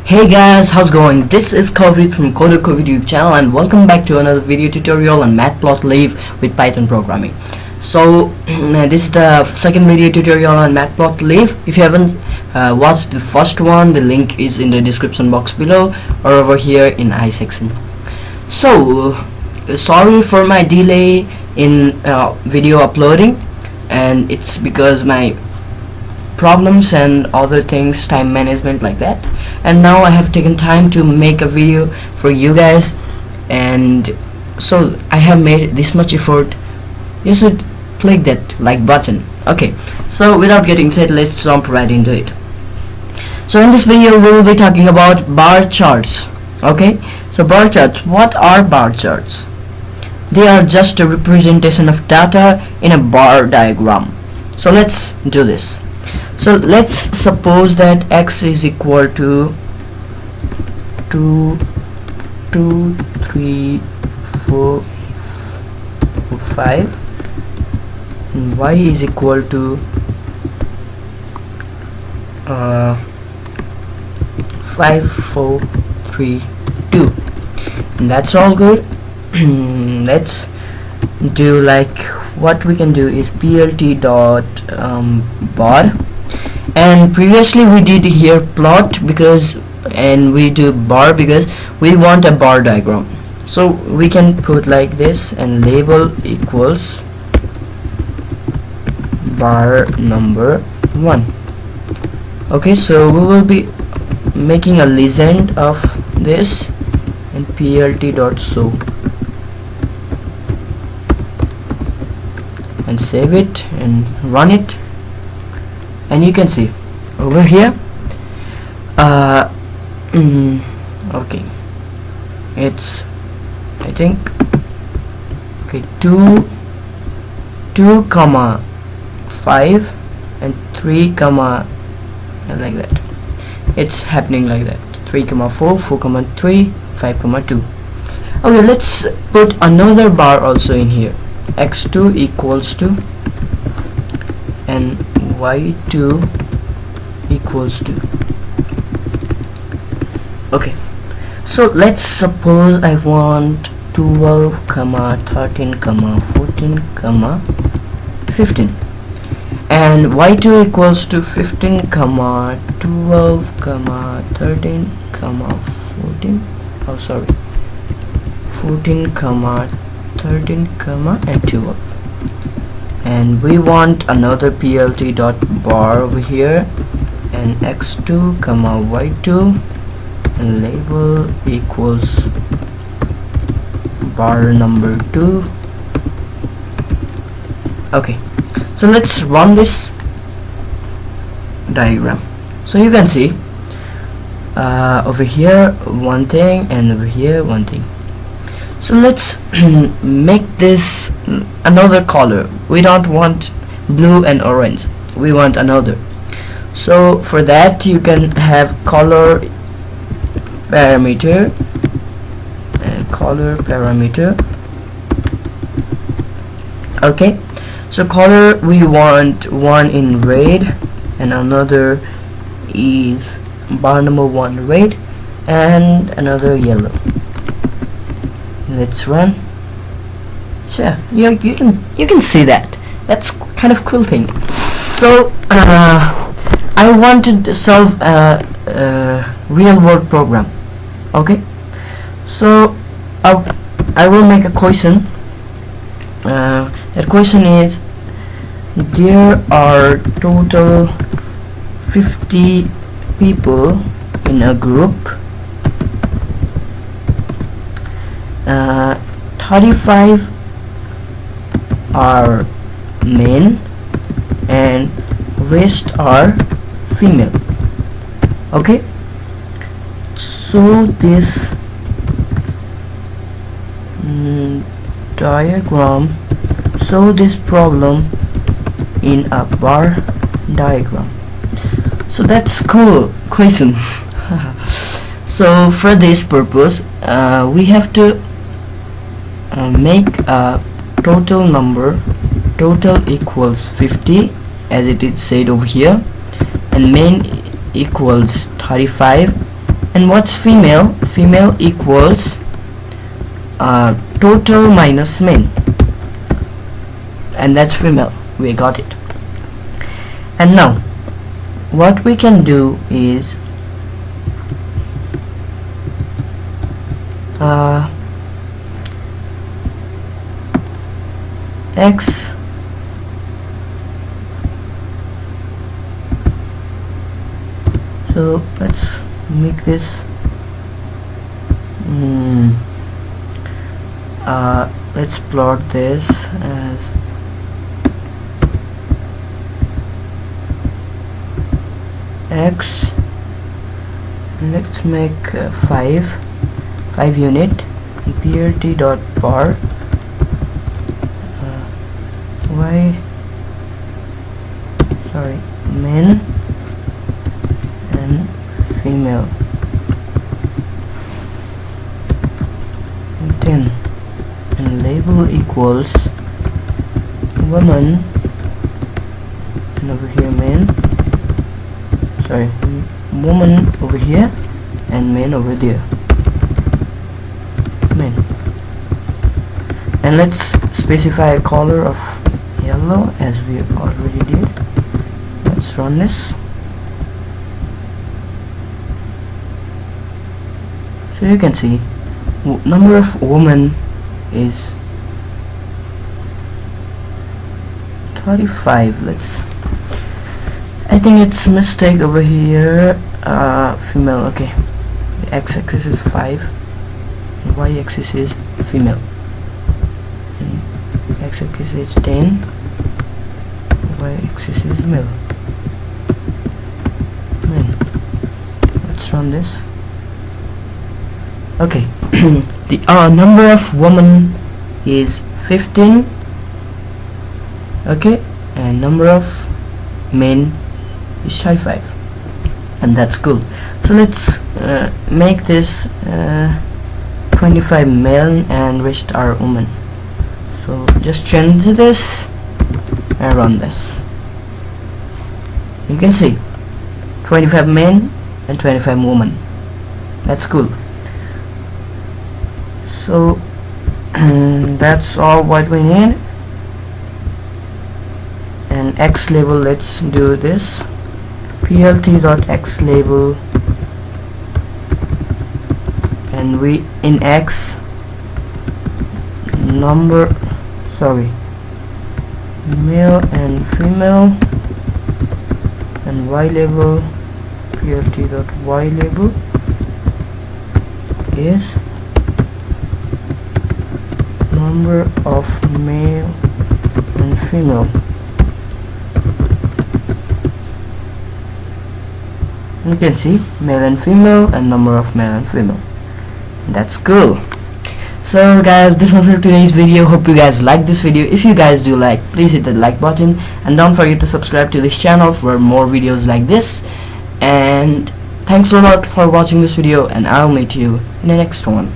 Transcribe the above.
Hey guys, how's it going? This is Askkovid from Askkovid YouTube channel, and welcome back to another video tutorial on Matplotlib with Python programming. So this is the second video tutorial on Matplotlib. If you haven't watched the first one, the link is in the description box below or over here in I section. So sorry for my delay in video uploading, and it's because my problems and other things, time management like that. And now I have taken time to make a video for you guys, and so I have made this much effort. You should click that like button. Okay, so without getting said, let's jump right into it. So in this video we will be talking about bar charts. Okay, so bar charts, what are bar charts? They are just a representation of data in a bar diagram. So let's do this. So let's suppose that x is equal to 2, 2, 3, 4, 5, and y is equal to 5, 4, 3, 2, and that's all good. Let's do, like, what we can do is plt dot bar, and previously we did here plot and we do bar because we want a bar diagram. So we can put like this and label equals bar number 1. Okay, so we will be making a legend of this and plt dot show and save it and run it, and you can see over here okay, it's, I think, okay, 2 comma 5 and 3 comma, like that. It's happening like that. 3 comma 4, 4 comma 3, 5 comma 2. Okay, let's put another bar also in here. X2 equals to and y2 equals to. Okay, so let's suppose I want 12 comma 13 comma 14 comma 15, and y2 equals to 15 comma 12 comma 13 comma 14, oh sorry, 14 comma 13 comma and 12, and we want another plt dot bar over here and x2 comma y2 and label equals bar number 2. Okay, so let's run this diagram. So you can see over here one thing and over here one thing. So let's make this another color. We don't want blue and orange, we want another. So for that you can have color parameter and color parameter. Okay, so color, we want one in red and another is bar number 1 red and another yellow. Let's run. Sure, you can see that. That's kind of cool thing. So I wanted to solve a real world program. Okay, so I will make a question. That question is, there are total 50 people in a group. 35 are men and rest are female. Okay, so this diagram, so this problem in a bar diagram. So that's cool question. So for this purpose we have to make a total number, total equals 50 as it is said over here, and main equals 35 And what's female? Female equals total minus min, and that's female. We got it. And now what we can do is x so let's make this let's plot this as x. Let's make 5 unit prt dot bar men and female, and 10, and label equals woman, and over here men, sorry, woman over here and men over there, men. And let's specify a color of yellow as we already did. Let's run this. So you can see number of women is 35. I think it's a mistake over here. Female. Okay, the x-axis is 5 and y-axis is female, and x-axis is 10, y-axis is male. Let's run this. Okay. The number of women is 15. Okay, and number of men is 35, and that's cool. So let's make this 25 male and rest are women. So just change this and run this. You can see 25 men and 25 women. That's cool. So that's all what we need. And x label, let's do this. plt.x label, and we in x number, sorry, male and female, and y label, plt.y label is number of male and female. You can see male and female and number of male and female. That's cool. So guys, this was for today's video. Hope you guys like this video. If you guys do like, please hit the like button and don't forget to subscribe to this channel for more videos like this. And thanks a lot for watching this video, and I'll meet you in the next one.